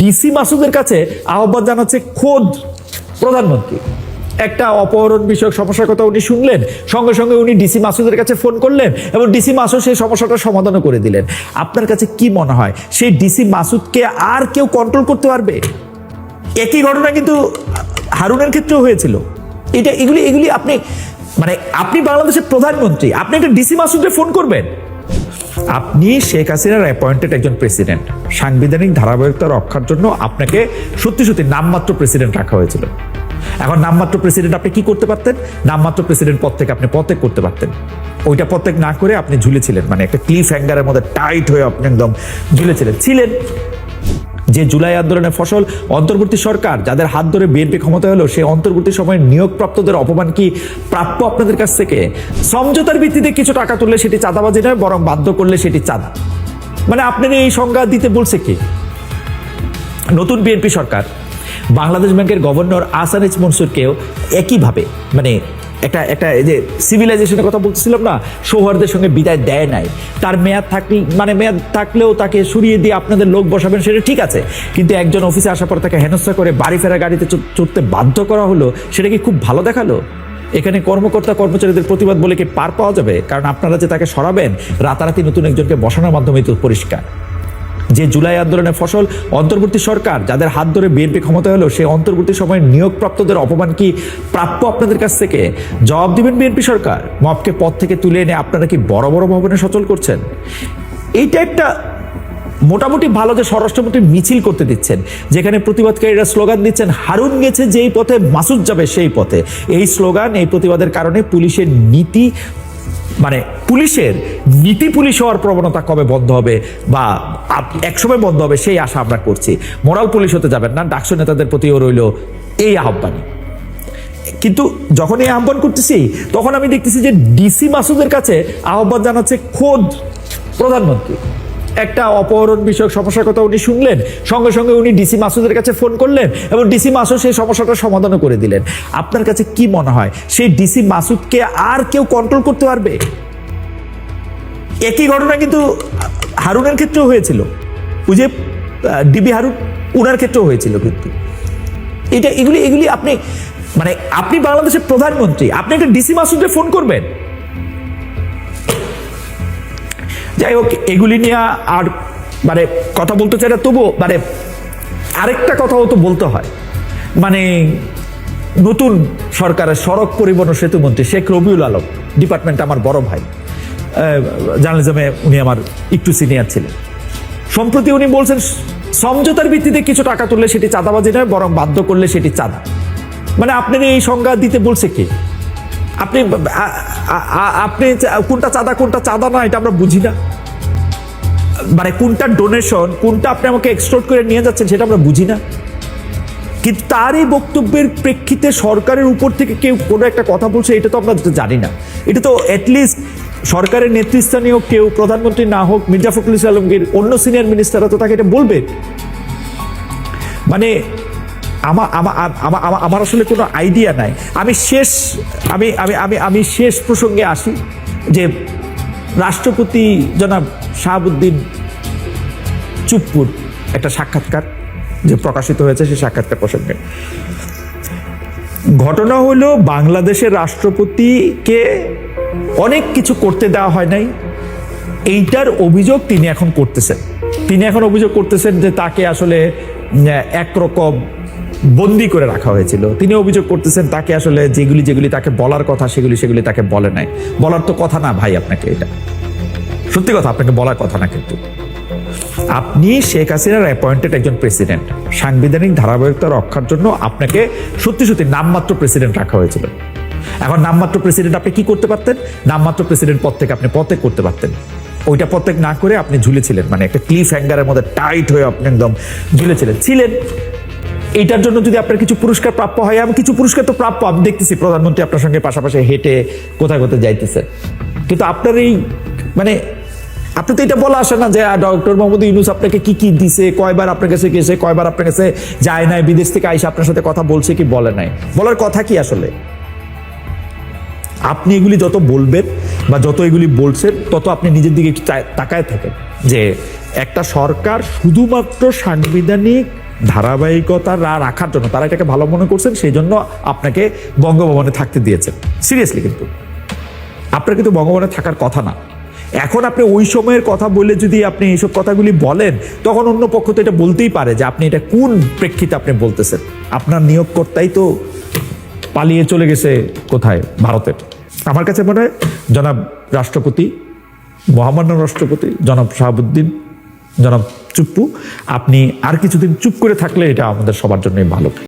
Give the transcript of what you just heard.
DC মাসুদের কাছে আহ্বান জানাচ্ছে খোদ প্রধানমন্ত্রী। একটা অপহরণ বিষয়ক সমস্যার কথা উনি শুনলেন, সঙ্গে সঙ্গে উনি ডিসি মাসুদের কাছে ফোন করলেন এবং ডিসি মাসুদ সেই সমস্যাটার সমাধানও করে দিলেন। আপনার কাছে কি মনে হয় সেই ডিসি মাসুদকে আর কেউ কন্ট্রোল করতে পারবে? একই ঘটনা কিন্তু হারুনের ক্ষেত্রেও হয়েছিল। এগুলি আপনি বাংলাদেশের প্রধানমন্ত্রী, আপনি একটা ডিসি মাসুদকে ফোন করবেন? আপনি শেখ হাসিনার অ্যাপয়েন্টেড একজন প্রেসিডেন্ট। সাংবিধানিক ধারাবাহিকতা রক্ষার জন্য আপনাকে সত্যি সত্যি নামমাত্র প্রেসিডেন্ট রাখা হয়েছিল। এখন নামমাত্র প্রেসিডেন্ট আপনি কি করতে পারতেন? নামমাত্র প্রেসিডেন্ট পদ থেকে আপনি পদত্যাগ করতে পারতেন। ওইটা পদত্যাগ না করে আপনি ঝুলেছিলেন, মানে একটা ক্লিফ হ্যাঙ্গারের মধ্যে টাইট হয়ে আপনি একদম ঝুলেছিলেন। যে জুলাই আন্দোলনের ফসল অন্তর্বর্তী সরকার, যাদের হাত ধরে বিএনপি ক্ষমতা হলো, সেই অন্তর্বর্তী সময়ে নিয়োগপ্রাপ্তদের অপমান কি প্রাপ্য আপনাদের কাছ থেকে? সমঝোতার ভিত্তিতে কিছু টাকা তুললে সেটি চাঁদাবাজি নয়, বরং বাধ্য করলে সেটি চাঁদা। মানে আপনার এই সংজ্ঞা দিতে বলছে কি? নতুন বিএনপি সরকার বাংলাদেশ ব্যাংকের গভর্নর আহসান মনসুরকেও একইভাবে একটা যে সিভিলাইজেশনের কথা বলছিলাম না, সৌহার্দের সঙ্গে বিদায় দেয় নাই। তার মেয়াদ থাকলেও তাকে সরিয়ে দিয়ে আপনাদের লোক বসাবেন, সেটা ঠিক আছে, কিন্তু একজন অফিসে আসার পর তাকে হেনস্থা করে বাড়ি ফেরা গাড়িতে চড়তে বাধ্য করা হলো, সেটা কি খুব ভালো দেখালো? এখানে কর্মকর্তা কর্মচারীদের প্রতিবাদ বলে কি পার পাওয়া যাবে? কারণ আপনারা যে তাকে সরাবেন, রাতারাতি নতুন একজনকে বসানোর মাধ্যমে তো পরিষ্কার। যে জুলাই আন্দোলনের ফসল অন্তর্বর্তী সরকার, যাদের হাত ধরে বিএনপি ক্ষমতা হলো, সেই অন্তর্বর্তী সময়ে নিয়োগপ্রাপ্তদের অপমান কি প্রাপ্য আপনাদের কাছ থেকে? জবাব দিবেন বিএনপি সরকার। মবকে পদ থেকে তুলে এনে আপনারা কি বড় বড় ভবনে সচল করছেন? এইটা একটা মোটামুটি ভালো যে স্বরাষ্ট্রমন্ত্রী মিছিল করতে দিচ্ছেন, যেখানে প্রতিবাদকারীরা স্লোগান দিচ্ছেন হারুন গেছে যেই পথে মাসুদ যাবে সেই পথে। এই স্লোগান, এই প্রতিবাদের কারণে পুলিশের নীতি পুলিশ হওয়ার প্রবণতা কবে বন্ধ হবে বা একসময় বন্ধ হবে, সেই আশা আমরা করছি। মোরাল পুলিশ হতে যাবেন না, ডাকসু নেতাদের প্রতিও রইল এই আহ্বান। কিন্তু যখন এই আহ্বান করতেছি, তখন আমি দেখতেছি যে ডিসি মাসুদের কাছে আহ্বান জানাচ্ছে খোদ প্রধানমন্ত্রী। একটা অপহরণ বিষয়ক সমস্যার কথা উনি শুনলেন, সঙ্গে সঙ্গে উনি ডিসি মাসুদের কাছে ফোন করলেন এবং ডিসি মাসুদ সেই সমস্যাটার সমাধানও করে দিলেন। আপনার কাছে কি মনে হয় সেই ডিসি মাসুদকে আর কেউ কন্ট্রোল করতে পারবে? একই ঘটনা কিন্তু হারুনের ক্ষেত্রেও হয়েছিল, ওই যে ডিবি হারুন, উনার ক্ষেত্রেও হয়েছিল। কিন্তু এগুলি আপনি বাংলাদেশের প্রধানমন্ত্রী, আপনি একটা ডিসি মাসুদকে ফোন করবেন? যাই হোক, এগুলি নিয়ে আর কথা বলতে চাই না, তবুও আরেকটা কথাও তো বলতে হয়। নতুন সরকারের সড়ক পরিবহন ও সেতু মন্ত্রী শেখ রবিউল আলম, ডিপার্টমেন্ট আমার বড় ভাই, জার্নালিজমে উনি আমার একটু সিনিয়র ছিলেন। সম্প্রতি উনি বলছেন সমঝোতার ভিত্তিতে কিছু টাকা তুললে সেটি চাঁদাবাজি নয়, বরং বাধ্য করলে সেটি চাঁদা। আপনার এই সংজ্ঞা দিতে বলছে কি? আপনি কোনটা চাঁদা কোনটা চাঁদা না এটা আমরা বুঝি না। কোনটা ডোনেশন, কোনটা আপনি আমাকে এক্সট্রট করে নিয়ে যাচ্ছেন সেটা আমরা বুঝি না। কিন্তু তার এই বক্তব্যের প্রেক্ষিতে সরকারের উপর থেকে কেউ কোনো একটা কথা বলছে, এটা তো আমরা জানি না। এটা তো অ্যাটলিস্ট সরকারের নেতৃস্থানীয় কেউ, প্রধানমন্ত্রী না হোক, মির্জা ফখরুল ইসলাম আলমগীর, অন্য সিনিয়র মিনিস্টাররা তো তাকে এটা বলবে। আমার আসলে কোনো আইডিয়া নাই। আমি শেষ প্রসঙ্গে আসি যে রাষ্ট্রপতি জনাব শাহাবুদ্দিন চুপ্পুর একটা সাক্ষাৎকার যে প্রকাশিত হয়েছে, সেই সাক্ষাৎকার প্রসঙ্গে ঘটনা হলো বাংলাদেশের রাষ্ট্রপতিকে অনেক কিছু করতে দেওয়া হয় নাই, এইটার অভিযোগ তিনি এখন অভিযোগ করতেছেন যে তাকে আসলে একরকম বন্দি করে রাখা হয়েছিল। তিনি অভিযোগ করতেছেন তাকে আসলে যেগুলি তাকে বলার কথা সেগুলি তাকে বলে নাই। বলার তো কথা না ভাই, আপনাকে এটা সত্যি কথা, আপনাকে বলার কথা না। কিন্তু আপনি শেখ হাসিনার অ্যাপয়েন্টেড একজন প্রেসিডেন্ট। সাংবিধানিক ধারাবাহিকতা রক্ষার জন্য আপনাকে সত্যি সত্যি নামমাত্র প্রেসিডেন্ট রাখা হয়েছিল। এখন নামমাত্র প্রেসিডেন্ট আপনি কি করতে পারতেন? নামমাত্র প্রেসিডেন্ট পদ থেকে আপনি পদত্যাগ করতে পারতেন। ওইটা পদত্যাগ না করে আপনি ঝুলেছিলেন, একটা ক্লিফ হ্যাঙ্গারের মধ্যে টাইট হয়ে আপনি একদম ঝুলেছিলেন। এইটার জন্য যদি আপনার কিছু পুরস্কার প্রাপ্য হয়, আমি কিছু পুরস্কার তো প্রাপ্য, আমি দেখতেছি প্রধানমন্ত্রী আপনার সঙ্গে পাশাপাশি হেঁটে কোথায় যাইতেছেন। কিন্তু আপনার এই আপনি তো এটা বলা আসে না যে ডক্টর মোহাম্মদ ইউনূস আপনাকে কি দিছে, কয়বার আপনার কাছে গেছে, কয়বার আপনার কাছে যায় নাই, বিদেশ থেকে আইসা আপনার সাথে কথা বলছে কি বলে নাই, বলার কথা কি আসলে? আপনি এগুলি যত বলবেন বা যত এগুলি বলছেন, তত আপনি নিজের দিকে একটু তাকায় থাকেন যে একটা সরকার শুধুমাত্র সাংবিধানিক ধারাবাহিকতা রাখার জন্য তারা এটাকে ভালো মনে করছেন, সেই জন্য আপনাকে বঙ্গভবনে থাকতে দিয়েছেন। সিরিয়াসলি কিন্তু আপনার কিন্তু বঙ্গভবনে থাকার কথা না। এখন আপনি ওই সময়ের কথা বলে যদি আপনি এইসব কথাগুলি বলেন, তখন অন্য পক্ষ তো এটা বলতেই পারে যে আপনি এটা কোন প্রেক্ষিতে আপনি বলতেছেন। আপনার নিয়োগকর্তাই তো পালিয়ে চলে গেছে কোথায়, ভারতের। আমার কাছে মনে হয় জনাব রাষ্ট্রপতি, মহামান্য রাষ্ট্রপতি জনাব শাহাবুদ্দিন, জনাব চুপ্পু, আপনি আর কিছুদিন চুপ করে থাকলে এটা আমাদের সবার জন্যই ভালো।